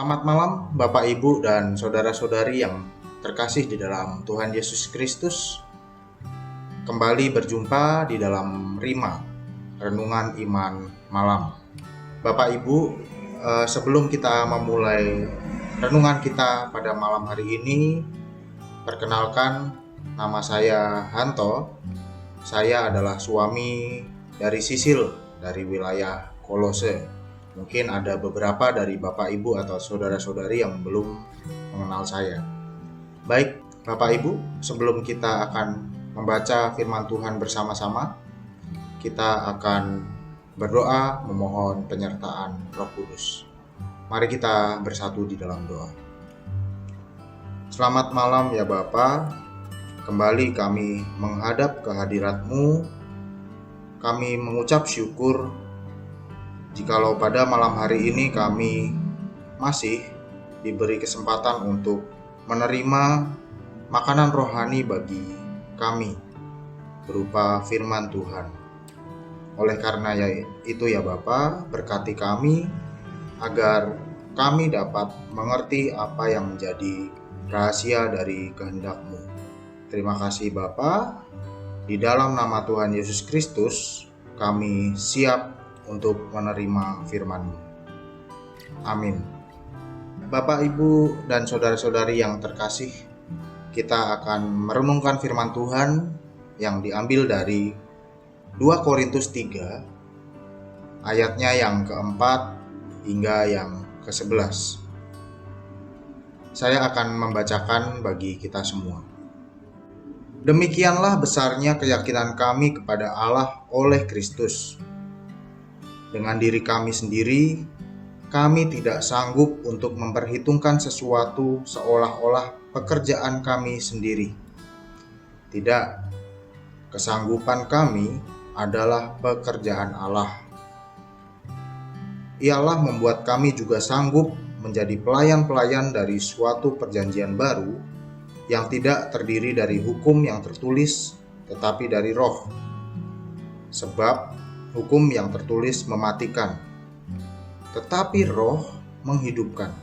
Selamat malam Bapak Ibu dan saudara-saudari yang terkasih di dalam Tuhan Yesus Kristus. Kembali berjumpa di dalam Rima, Renungan Iman Malam. Bapak Ibu, sebelum kita memulai renungan kita pada malam hari ini, perkenalkan, nama saya Hanto. Saya adalah suami dari Sisil dari wilayah Kolose. Mungkin ada beberapa dari Bapak Ibu atau saudara-saudari yang belum mengenal saya. Baik, Bapak Ibu, sebelum kita akan membaca firman Tuhan bersama-sama, kita akan berdoa memohon penyertaan Roh Kudus. Mari kita bersatu di dalam doa. Selamat malam ya Bapa, kembali kami menghadap kehadirat-Mu. Kami mengucap syukur jikalau pada malam hari ini kami masih diberi kesempatan untuk menerima makanan rohani bagi kami berupa firman Tuhan. Oleh karena itu ya Bapa, berkati kami agar kami dapat mengerti apa yang menjadi rahasia dari kehendak-Mu. Terima kasih Bapa, di dalam nama Tuhan Yesus Kristus kami siap untuk menerima firman-Mu. Amin. Bapak, Ibu, dan saudara-saudari yang terkasih, kita akan merenungkan firman Tuhan yang diambil dari 2 Korintus 3, ayatnya yang keempat hingga yang ke-11. Saya akan membacakan bagi kita semua. Demikianlah besarnya keyakinan kami kepada Allah oleh Kristus. Dengan diri kami sendiri, kami tidak sanggup untuk memperhitungkan sesuatu seolah-olah pekerjaan kami sendiri. Tidak, kesanggupan kami adalah pekerjaan Allah. Ialah membuat kami juga sanggup menjadi pelayan-pelayan dari suatu perjanjian baru yang tidak terdiri dari hukum yang tertulis, tetapi dari Roh. Sebab hukum yang tertulis mematikan, tetapi Roh menghidupkan.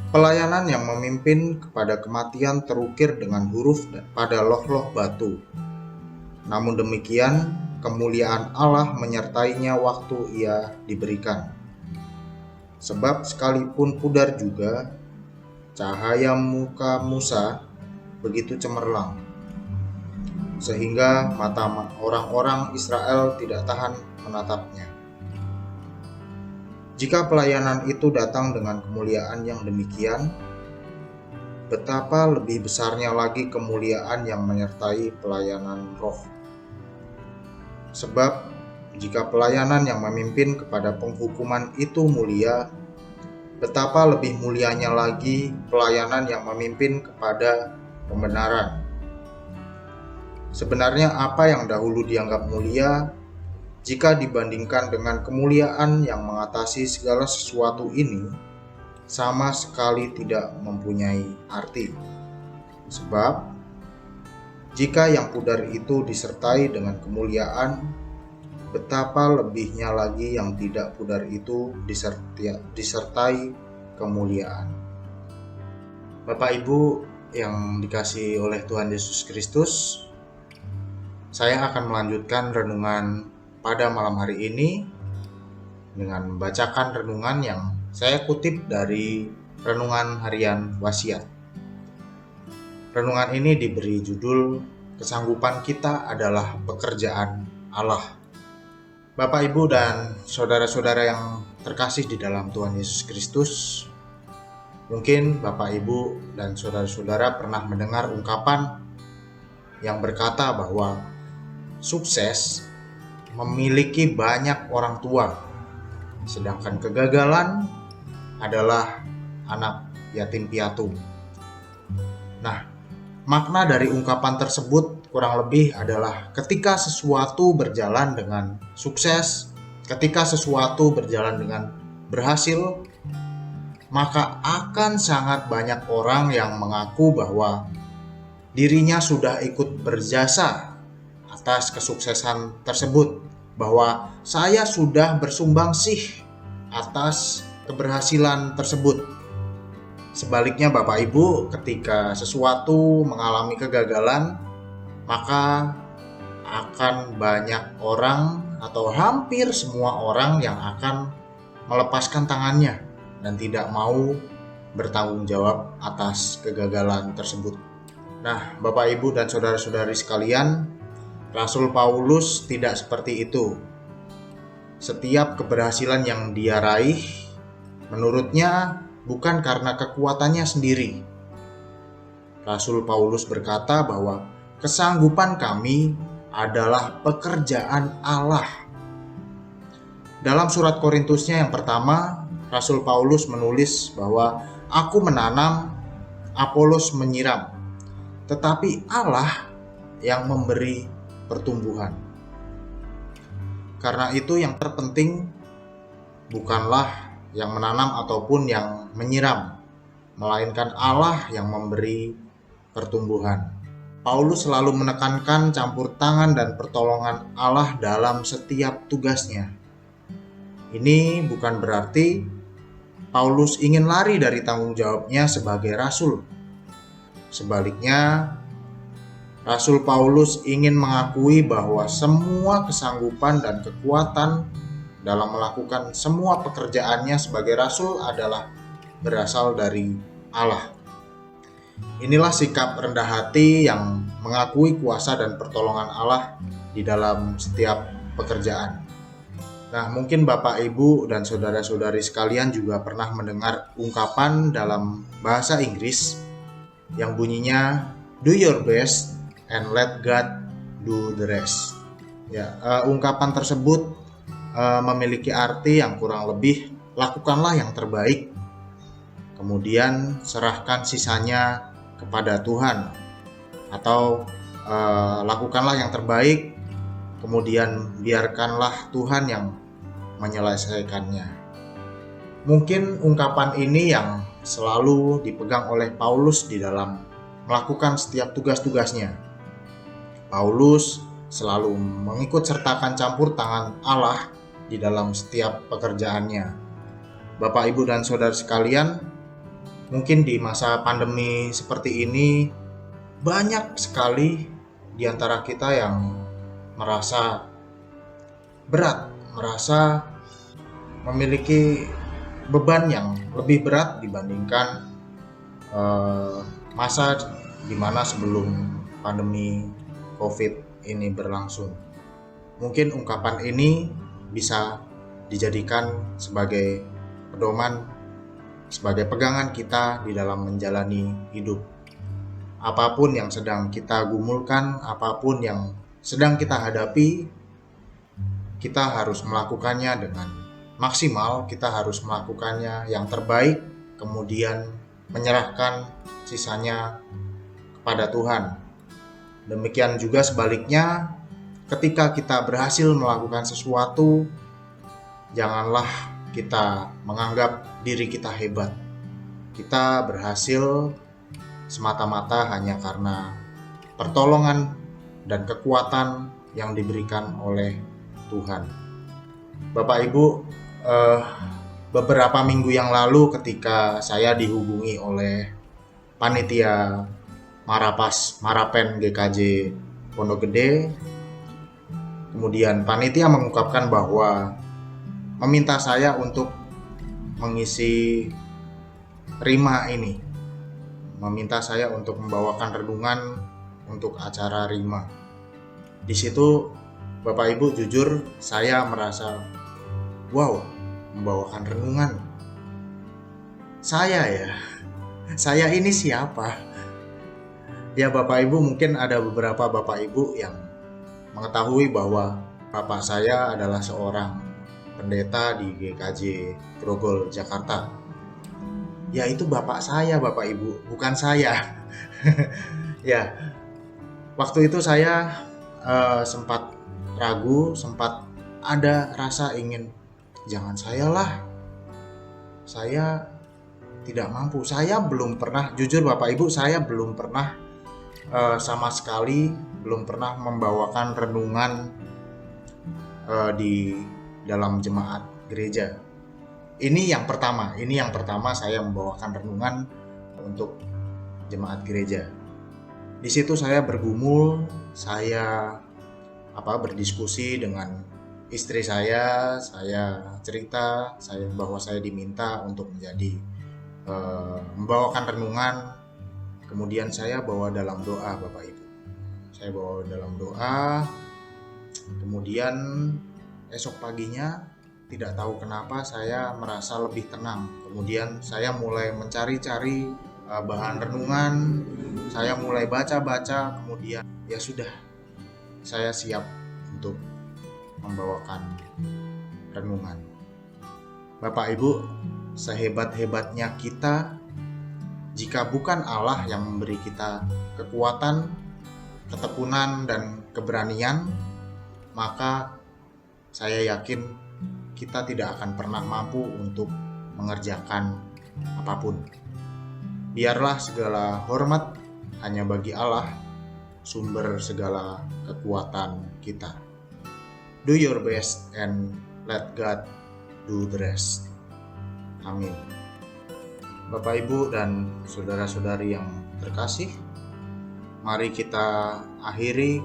Pelayanan yang memimpin kepada kematian terukir dengan huruf pada loh-loh batu. Namun demikian, kemuliaan Allah menyertainya waktu ia diberikan. Sebab sekalipun pudar juga, cahaya muka Musa begitu cemerlang, sehingga mata orang-orang Israel tidak tahan menatapnya. Jika pelayanan itu datang dengan kemuliaan yang demikian, betapa lebih besarnya lagi kemuliaan yang menyertai pelayanan Roh. Sebab jika pelayanan yang memimpin kepada penghukuman itu mulia, betapa lebih mulianya lagi pelayanan yang memimpin kepada pembenaran. Sebenarnya apa yang dahulu dianggap mulia, jika dibandingkan dengan kemuliaan yang mengatasi segala sesuatu ini, sama sekali tidak mempunyai arti. Sebab jika yang pudar itu disertai dengan kemuliaan, betapa lebihnya lagi yang tidak pudar itu disertai kemuliaan. Bapak Ibu yang dikasihi oleh Tuhan Yesus Kristus, saya akan melanjutkan renungan pada malam hari ini dengan membacakan renungan yang saya kutip dari Renungan Harian Wasiat. Renungan ini diberi judul Kesanggupan Kita Adalah Pekerjaan Allah. Bapak, Ibu, dan saudara-saudara yang terkasih di dalam Tuhan Yesus Kristus, mungkin Bapak, Ibu, dan saudara-saudara pernah mendengar ungkapan yang berkata bahwa sukses memiliki banyak orang tua, sedangkan kegagalan adalah anak yatim piatu. Nah, makna dari ungkapan tersebut kurang lebih adalah ketika sesuatu berjalan dengan sukses, ketika sesuatu berjalan dengan berhasil, maka akan sangat banyak orang yang mengaku bahwa dirinya sudah ikut berjasa atas kesuksesan tersebut, bahwa saya sudah bersumbangsi atas keberhasilan tersebut. Sebaliknya Bapak Ibu, ketika sesuatu mengalami kegagalan, maka akan banyak orang atau hampir semua orang yang akan melepaskan tangannya dan tidak mau bertanggung jawab atas kegagalan tersebut. Nah, Bapak Ibu dan saudara-saudari sekalian, Rasul Paulus tidak seperti itu. Setiap keberhasilan yang dia raih, menurutnya bukan karena kekuatannya sendiri. Rasul Paulus berkata bahwa kesanggupan kami adalah pekerjaan Allah. Dalam surat Korintusnya yang pertama, Rasul Paulus menulis bahwa aku menanam, Apolos menyiram, tetapi Allah yang memberi pertumbuhan. Karena itu yang terpenting bukanlah yang menanam ataupun yang menyiram, melainkan Allah yang memberi pertumbuhan. Paulus selalu menekankan campur tangan dan pertolongan Allah dalam setiap tugasnya. Ini bukan berarti Paulus ingin lari dari tanggung jawabnya sebagai rasul. Sebaliknya, Rasul Paulus ingin mengakui bahwa semua kesanggupan dan kekuatan dalam melakukan semua pekerjaannya sebagai rasul adalah berasal dari Allah. Inilah sikap rendah hati yang mengakui kuasa dan pertolongan Allah di dalam setiap pekerjaan. Nah, mungkin Bapak, Ibu, dan saudara-saudari sekalian juga pernah mendengar ungkapan dalam bahasa Inggris yang bunyinya do your best and let God do the rest. Ya, ungkapan tersebut memiliki arti yang kurang lebih lakukanlah yang terbaik, kemudian serahkan sisanya kepada Tuhan, atau lakukanlah yang terbaik, kemudian biarkanlah Tuhan yang menyelesaikannya. Mungkin ungkapan ini yang selalu dipegang oleh Paulus di dalam melakukan setiap tugas-tugasnya. Paulus selalu mengikut sertakan campur tangan Allah di dalam setiap pekerjaannya. Bapak, Ibu, dan saudara sekalian, mungkin di masa pandemi seperti ini banyak sekali di antara kita yang merasa berat, merasa memiliki beban yang lebih berat dibandingkan masa di mana sebelum pandemi COVID ini berlangsung. Mungkin ungkapan ini bisa dijadikan sebagai pedoman, sebagai pegangan kita di dalam menjalani hidup. Apapun yang sedang kita gumulkan, apapun yang sedang kita hadapi, kita harus melakukannya dengan maksimal, kita harus melakukannya yang terbaik, kemudian menyerahkan sisanya kepada Tuhan. Demikian juga sebaliknya, ketika kita berhasil melakukan sesuatu, janganlah kita menganggap diri kita hebat. Kita berhasil semata-mata hanya karena pertolongan dan kekuatan yang diberikan oleh Tuhan. Bapak, Ibu, beberapa minggu yang lalu ketika saya dihubungi oleh panitia Marapen GKJ Pondok Gede, kemudian panitia mengungkapkan bahwa meminta saya untuk mengisi Rima ini, meminta saya untuk membawakan renungan untuk acara Rima. Di situ Bapak, Ibu, jujur saya merasa wow, membawakan renungan. Saya ini siapa? Ya Bapak, Ibu, mungkin ada beberapa Bapak, Ibu yang mengetahui bahwa bapak saya adalah seorang pendeta di GKJ Grogol, Jakarta. Ya, itu bapak saya, Bapak, Ibu, bukan saya. Ya, waktu itu saya sempat ragu, sempat ada rasa ingin, jangan saya lah, saya tidak mampu. Saya belum pernah, jujur Bapak, Ibu, saya belum pernah sama sekali belum pernah membawakan renungan di dalam jemaat gereja. Ini yang pertama saya membawakan renungan untuk jemaat gereja. Di situ saya bergumul, saya berdiskusi dengan istri saya cerita bahwa saya diminta untuk menjadi membawakan renungan. Kemudian saya bawa dalam doa, Bapak Ibu. Saya bawa dalam doa. Kemudian esok paginya tidak tahu kenapa saya merasa lebih tenang. Kemudian saya mulai mencari-cari bahan renungan, saya mulai baca-baca, kemudian ya sudah, saya siap untuk membawakan renungan. Bapak Ibu, sehebat-hebatnya kita, jika bukan Allah yang memberi kita kekuatan, ketekunan, dan keberanian, maka saya yakin kita tidak akan pernah mampu untuk mengerjakan apapun. Biarlah segala hormat hanya bagi Allah, sumber segala kekuatan kita. Do your best and let God do the rest. Amin. Bapak, Ibu, dan saudara-saudari yang terkasih, mari kita akhiri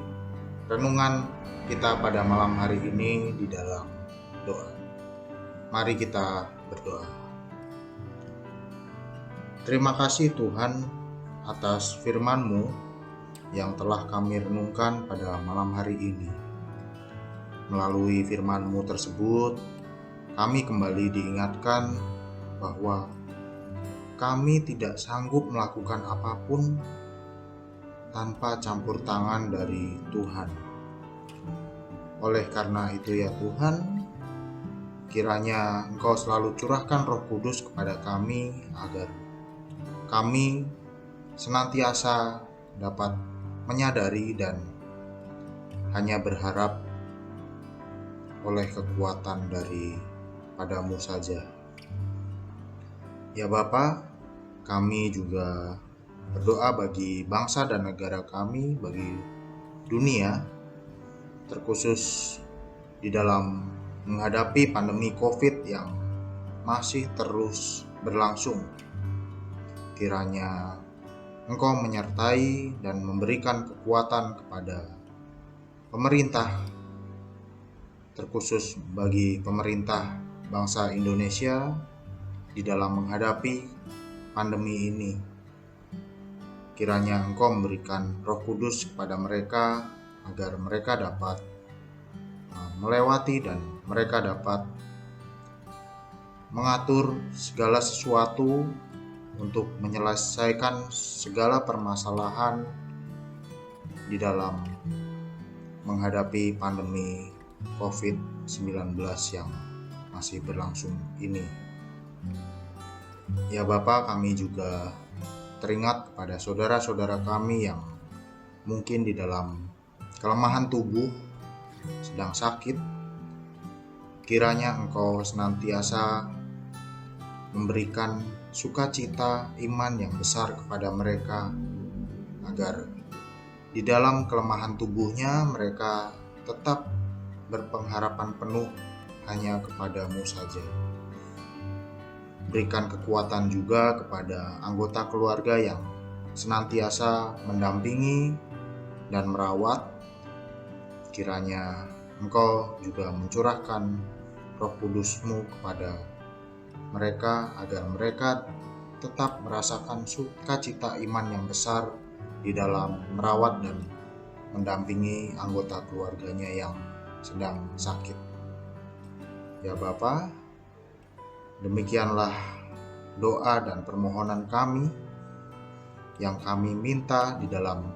renungan kita pada malam hari ini di dalam doa. Mari kita berdoa. Terima kasih Tuhan atas firman-Mu yang telah kami renungkan pada malam hari ini. Melalui firman-Mu tersebut, kami kembali diingatkan bahwa kami tidak sanggup melakukan apapun tanpa campur tangan dari Tuhan. Oleh karena itu ya Tuhan, kiranya Engkau selalu curahkan Roh Kudus kepada kami agar kami senantiasa dapat menyadari dan hanya berharap oleh kekuatan daripada-Mu saja. Ya Bapa, kami juga berdoa bagi bangsa dan negara kami, bagi dunia, terkhusus di dalam menghadapi pandemi COVID yang masih terus berlangsung. Kiranya Engkau menyertai dan memberikan kekuatan kepada pemerintah, terkhusus bagi pemerintah bangsa Indonesia di dalam menghadapi pandemi ini. Kiranya Engkau memberikan Roh Kudus kepada mereka agar mereka dapat melewati dan mereka dapat mengatur segala sesuatu untuk menyelesaikan segala permasalahan di dalam menghadapi pandemi COVID-19 yang masih berlangsung ini. Ya Bapa, kami juga teringat kepada saudara-saudara kami yang mungkin di dalam kelemahan tubuh sedang sakit. Kiranya Engkau senantiasa memberikan sukacita iman yang besar kepada mereka, agar di dalam kelemahan tubuhnya mereka tetap berpengharapan penuh hanya kepada-Mu saja. Berikan kekuatan juga kepada anggota keluarga yang senantiasa mendampingi dan merawat. Kiranya Engkau juga mencurahkan Roh Kudus-Mu kepada mereka agar mereka tetap merasakan sukacita iman yang besar di dalam merawat dan mendampingi anggota keluarganya yang sedang sakit. Ya Bapa, demikianlah doa dan permohonan kami yang kami minta di dalam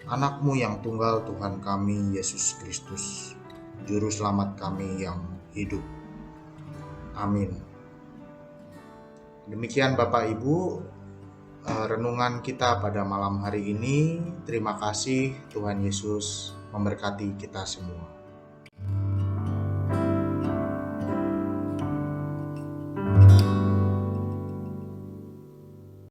Anak-Mu yang tunggal, Tuhan kami Yesus Kristus, Juru Selamat kami yang hidup. Amin. Demikian Bapak Ibu, renungan kita pada malam hari ini. Terima kasih, Tuhan Yesus memberkati kita semua.